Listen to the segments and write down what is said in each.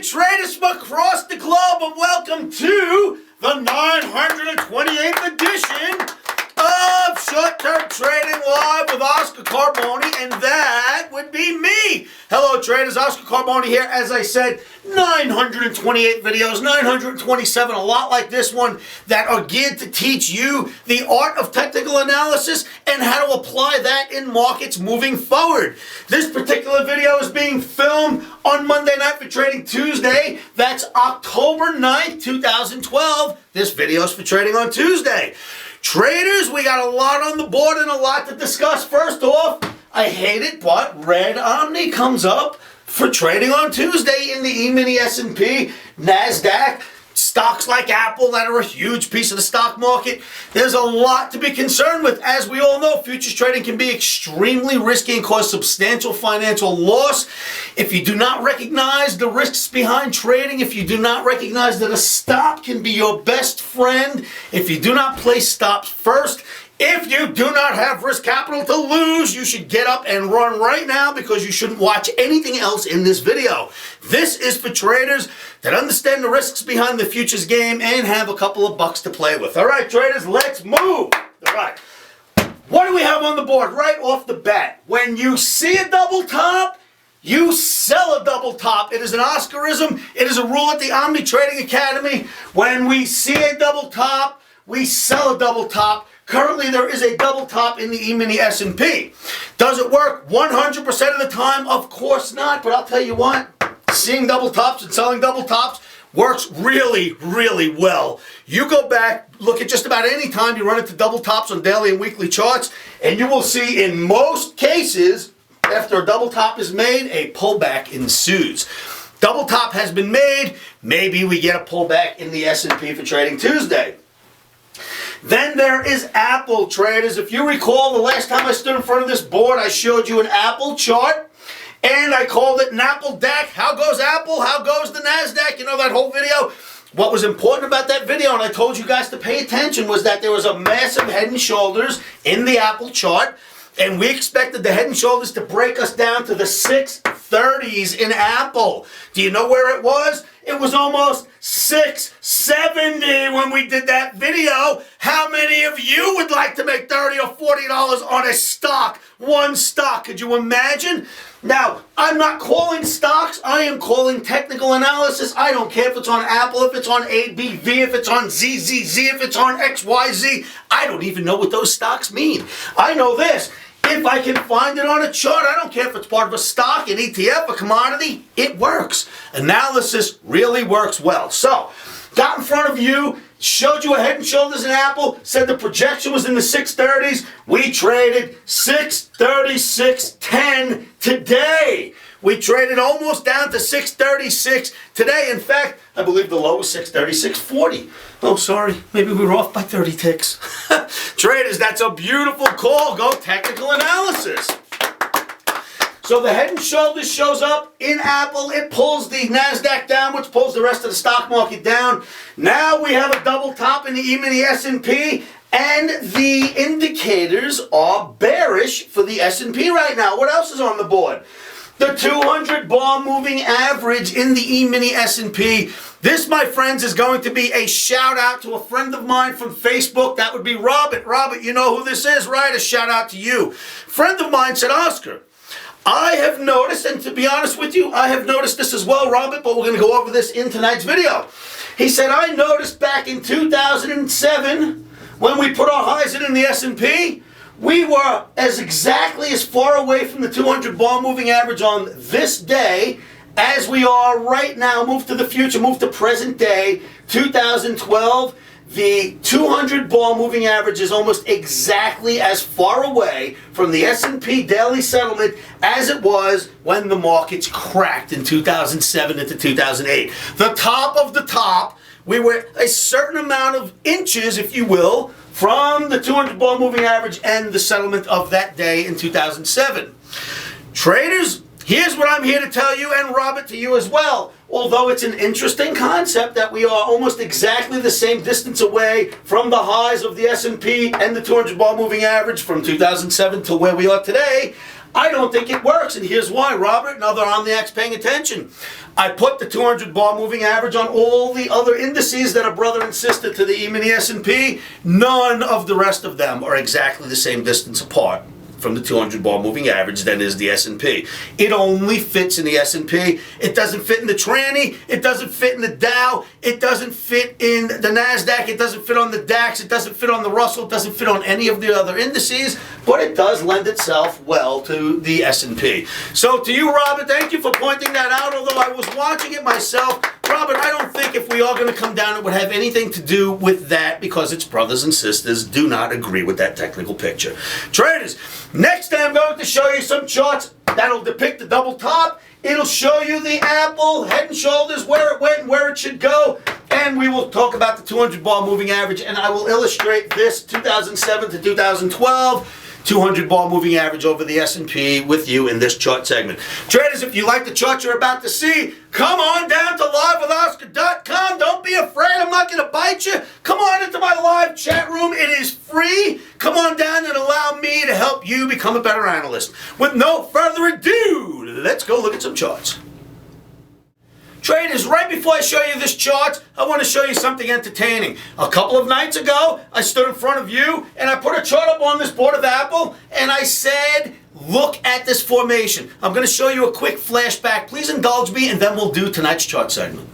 traders from across the globe, and welcome to the 928th edition of Short-Term Trading Live with Oscar Carboni, and that would be me. Hello traders, Oscar Carboni here. As I said, 928 videos, 927, a lot like this one, that are geared to teach you the art of technical analysis and how to apply that in markets moving forward. This particular video is being filmed on Monday night for Trading Tuesday. That's October 9th, 2012. This video is for trading on Tuesday. Traders, we got a lot on the board and a lot to discuss. First off, I hate it, but red OMNI comes up for trading on Tuesday in the emini S&P, NASDAQ, stocks like Apple that are a huge piece of the stock market. There's a lot to be concerned with. As we all know, futures trading can be extremely risky and cause substantial financial loss. If you do not recognize the risks behind trading, if you do not recognize that a stop can be your best friend, if you do not place stops first, if you do not have risk capital to lose, you should get up and run right now, because you shouldn't watch anything else in this video. This is for traders that understand the risks behind the futures game and have a couple of bucks to play with. All right, traders, let's move. All right. What do we have on the board right off the bat? When you see a double top, you sell a double top. It is an Oscarism. It is a rule at the OMNI Trading Academy. When we see a double top, we sell a double top. Currently, there is a double top in the emini S&P. Does it work 100% of the time? Of course not, but I'll tell you what, seeing double tops and selling double tops works really, really well. You go back, look at just about any time you run into double tops on daily and weekly charts, and you will see in most cases, after a double top is made, a pullback ensues. Double top has been made, maybe we get a pullback in the S&P for Trading Tuesday. Then there is Apple, traders. If you recall, the last time I stood in front of this board, I showed you an Apple chart, and I called it an Apple deck. How goes Apple? How goes the NASDAQ? You know that whole video? What was important about that video, and I told you guys to pay attention, was that there was a massive head and shoulders in the Apple chart, and we expected the head and shoulders to break us down to the 630s in Apple. Do you know where it was? It was almost 670 when we did that video. How many of you would like to make $30 or $40 on a stock? One stock, could you imagine? Now, I'm not calling stocks, I am calling technical analysis. I don't care if it's on Apple, if it's on ABV, if it's on ZZZ, if it's on XYZ. I don't even know what those stocks mean. I know this. If I can find it on a chart, I don't care if it's part of a stock, an ETF, a commodity, it works. Analysis really works well. So, got in front of you, showed you a head and shoulders in Apple, said the projection was in the 630s. We traded 636.10 today. We traded almost down to 636 today. In fact, I believe the low was 636.40. Oh, sorry. Maybe we were off by 30 ticks. Traders, that's a beautiful call. Go technical analysis. So the head and shoulders shows up in Apple. It pulls the NASDAQ down, which pulls the rest of the stock market down. Now we have a double top in the emini S&P. And the indicators are bearish for the S&P right now. What else is on the board? The 200 bar moving average in the emini S&P. This, my friends, is going to be a shout out to a friend of mine from Facebook. That would be Robert. Robert, you know who this is, right? A shout out to you. Friend of mine said, Oscar, I have noticed, and to be honest with you, I have noticed this as well, Robert, but we're going to go over this in tonight's video. He said, I noticed back in 2007, when we put our highs in the S&P, we were exactly as far away from the 200 bar moving average on this day as we are right now. Move to the future, move to present day, 2012. The 200 bar moving average is almost exactly as far away from the S&P daily settlement as it was when the markets cracked in 2007 into 2008. The top of the top, we were a certain amount of inches, if you will, from the 200 bar moving average and the settlement of that day in 2007. Traders, here's what I'm here to tell you, and Robert, to you as well. Although it's an interesting concept that we are almost exactly the same distance away from the highs of the S&P and the 200 bar moving average from 2007 to where we are today, I don't think it works, and here's why, Robert and other OMNIacs paying attention. I put the 200 bar moving average on all the other indices that are brother and sister to the emini S&P. None of the rest of them are exactly the same distance apart from the 200 bar moving average than is the S&P. It only fits in the S&P. It doesn't fit in the tranny. It doesn't fit in the Dow. It doesn't fit in the NASDAQ. It doesn't fit on the DAX. It doesn't fit on the Russell. It doesn't fit on any of the other indices, but it does lend itself well to the S&P. So to you, Robert, thank you for pointing that out, although I was watching it myself. Robert, I don't think if we are going to come down, it would have anything to do with that because its brothers and sisters do not agree with that technical picture. Traders, next I'm going to show you some charts that'll depict the double top. It'll show you the Apple head and shoulders, where it went and where it should go. And we will talk about the 200 bar moving average, and I will illustrate this 2007 to 2012. 200 bar moving average over the S&P with you in this chart segment. Traders, if you like the chart you're about to see, come on down to livewithoscar.com. Don't be afraid, I'm not going to bite you. Come on into my live chat room. It is free. Come on down and allow me to help you become a better analyst. With no further ado, let's go look at some charts. Traders, right before I show you this chart, I want to show you something entertaining. A couple of nights ago, I stood in front of you and I put a chart up on this board of Apple and I said, look at this formation. I'm going to show you a quick flashback. Please indulge me and then we'll do tonight's chart segment.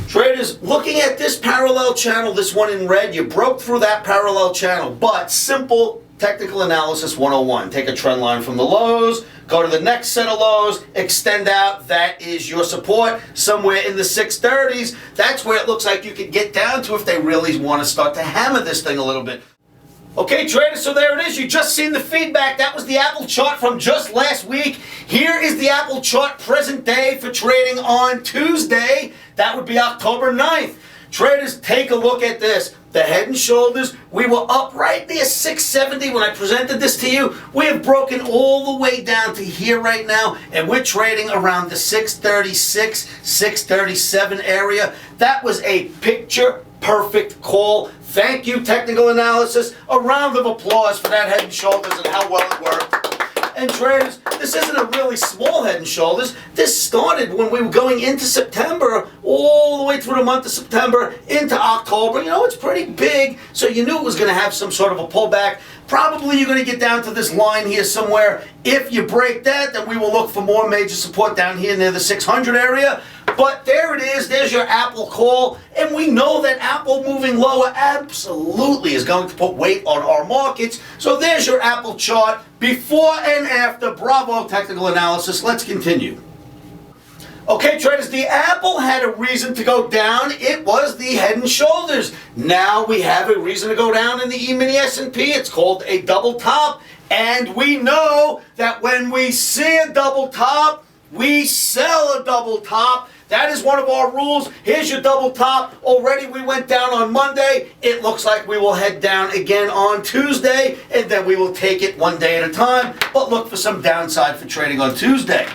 Traders, looking at this parallel channel, this one in red, you broke through that parallel channel, but simple technical analysis 101. Take a trend line from the lows, go to the next set of lows, extend out. That is your support somewhere in the 630s. That's where it looks like you could get down to if they really want to start to hammer this thing a little bit. Okay, traders, so there it is. You just seen the feedback. That was the Apple chart from just last week. Here is the Apple chart present day for trading on Tuesday. That would be October 9th. Traders, take a look at this. The head and shoulders, we were up right near 670 when I presented this to you. We have broken all the way down to here right now, and we're trading around the 636, 637 area. That was a picture-perfect call. Thank you, technical analysis. A round of applause for that head and shoulders and how well it worked. And traders, this isn't a really small head and shoulders. This started when we were going into September, all the way through the month of September into October. You know, it's pretty big, so you knew it was going to have some sort of a pullback. Probably you're going to get down to this line here somewhere. If you break that, then we will look for more major support down here near the 600 area. But there it is. There's your Apple call. And we know that Apple moving lower absolutely is going to put weight on our markets. So there's your Apple chart before and after. Bravo, technical analysis. Let's continue. Okay, traders, the Apple had a reason to go down. It was the head and shoulders. Now we have a reason to go down in the emini S&P. It's called a double top. And we know that when we see a double top, we sell a double top. That is one of our rules. Here's your double top. Already we went down on Monday. It looks like we will head down again on Tuesday, and then we will take it one day at a time, but look for some downside for trading on Tuesday.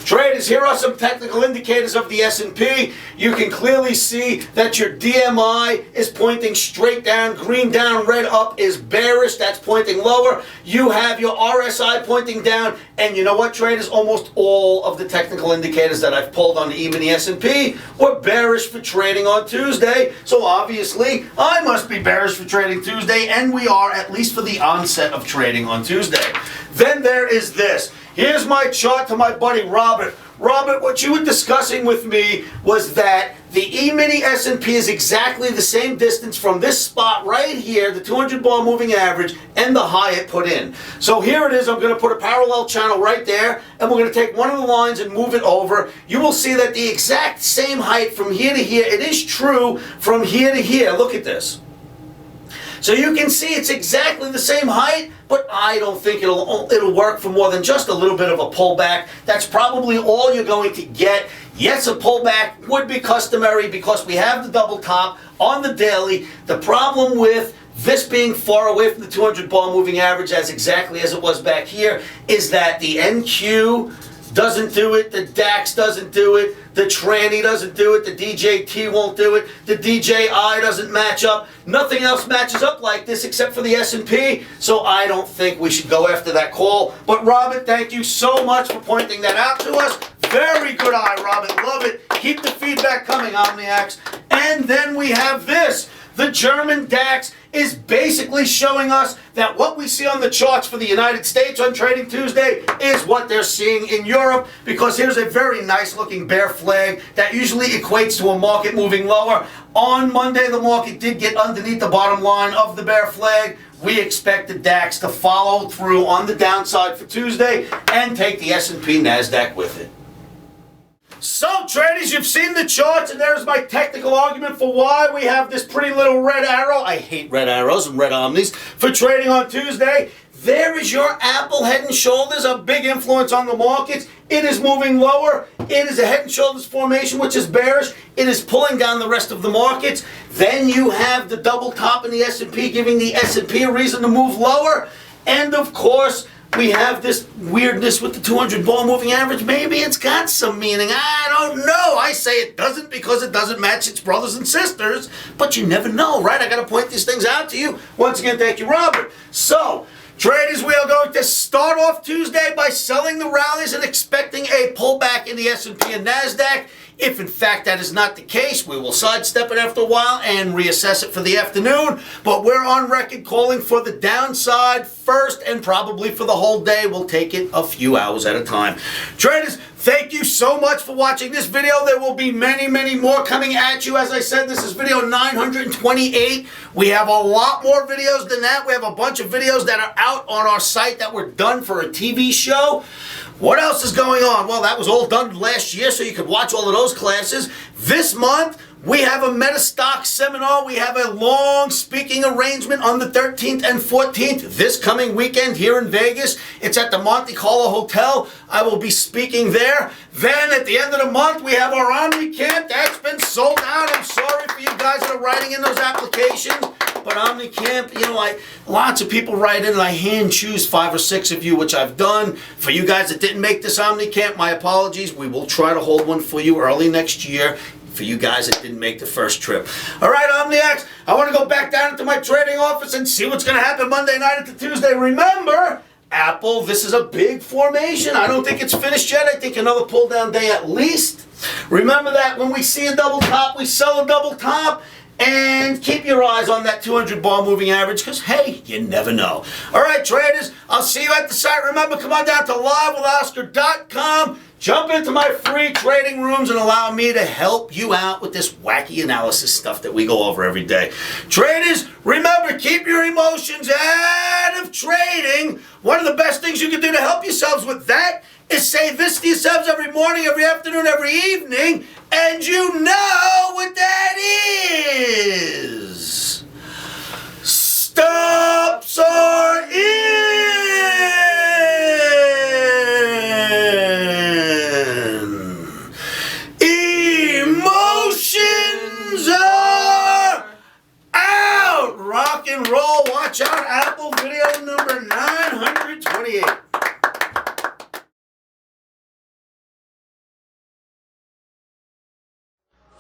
Traders, here are some technical indicators of the S&P. You can clearly see that your DMI is pointing straight down. Green down, red up is bearish. That's pointing lower. You have your RSI pointing down. And you know what, traders? Almost all of the technical indicators that I've pulled on the emini S&P were bearish for trading on Tuesday. So obviously, I must be bearish for trading Tuesday, and we are, at least for the onset of trading on Tuesday. Then there is this. Here's my chart to my buddy Robert. Robert, what you were discussing with me was that the emini S&P is exactly the same distance from this spot right here, the 200 bar moving average, and the high it put in. So here it is. I'm going to put a parallel channel right there, and we're going to take one of the lines and move it over. You will see that the exact same height from here to here, it is true from here to here. Look at this. So you can see it's exactly the same height, but I don't think it'll work for more than just a little bit of a pullback. That's probably all you're going to get. Yes, a pullback would be customary because we have the double top on the daily. The problem with this being far away from the 200 bar moving average, as exactly as it was back here, is that the NQ doesn't do it, the DAX doesn't do it, the tranny doesn't do it, the DJT won't do it, the DJI doesn't match up. Nothing else matches up like this except for the S&P, so I don't think we should go after that call. But Robert, thank you so much for pointing that out to us. Very good eye, Robert. Love it. Keep the feedback coming, Omniacs. And then we have this. The German DAX is basically showing us that what we see on the charts for the United States on Trading Tuesday is what they're seeing in Europe, because here's a very nice looking bear flag that usually equates to a market moving lower. On Monday, the market did get underneath the bottom line of the bear flag. We expect the DAX to follow through on the downside for Tuesday and take the S&P NASDAQ with it. So traders, you've seen the charts, and there's my technical argument for why we have this pretty little red arrow. I hate red arrows and red omnis for trading on Tuesday. There is your Apple head and shoulders, a big influence on the markets. It is moving lower. It is a head and shoulders formation, which is bearish. It is pulling down the rest of the markets. Then you have the double top in the S&P, giving the S&P a reason to move lower. And of course, we have this weirdness with the 200 ball moving average. Maybe it's got some meaning. I don't know. I say it doesn't because it doesn't match its brothers and sisters. But you never know, right? I got to point these things out to you. Once again, thank you, Robert. So, traders, we are going to start off Tuesday by selling the rallies and expecting a pullback in the S&P and NASDAQ. If in fact that is not the case, we will sidestep it after a while and reassess it for the afternoon. But we're on record calling for the downside first, and probably for the whole day. We'll take it a few hours at a time. Traders, thank you so much for watching this video. There will be many, many more coming at you. As I said, this is video 928. We have a lot more videos than that. We have a bunch of videos that are out on our site that were done for a TV show. What else is going on? Well, that was all done last year, so you could watch all of those classes. This month, we have a Metastock seminar. We have a long speaking arrangement on the 13th and 14th this coming weekend here in Vegas. It's at the Monte Carlo Hotel. I will be speaking there. Then at the end of the month, we have our Omni Camp. That's been sold out. I'm sorry for you guys that are writing in those applications. But Omni Camp, you know, lots of people write in and I hand choose 5 or 6 of you, which I've done. For you guys that didn't make this Omni Camp, my apologies. We will try to hold one for you early next year. For you guys that didn't make the first trip. All right, Omniacs, I want to go back down into my trading office and see what's going to happen Monday night into Tuesday. Remember, Apple, this is a big formation. I don't think it's finished yet. I think another pull down day at least. Remember that when we see a double top, we sell a double top. And keep your eyes on that 200 bar moving average, because hey, you never know. All right, traders, I'll see you at the site. Remember, come on down to livewithoscar.com. Jump into my free trading rooms and allow me to help you out with this wacky analysis stuff that we go over every day. Traders, remember, keep your emotions out of trading. One of the best things you can do to help yourselves with that is say this to yourselves every morning, every afternoon, every evening, and you know what that is. Stops are in. Emotions are out. Rock and roll. Watch out. Apple video number 928.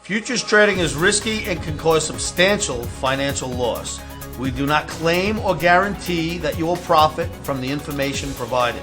Futures trading is risky and can cause substantial financial loss. We do not claim or guarantee that you will profit from the information provided.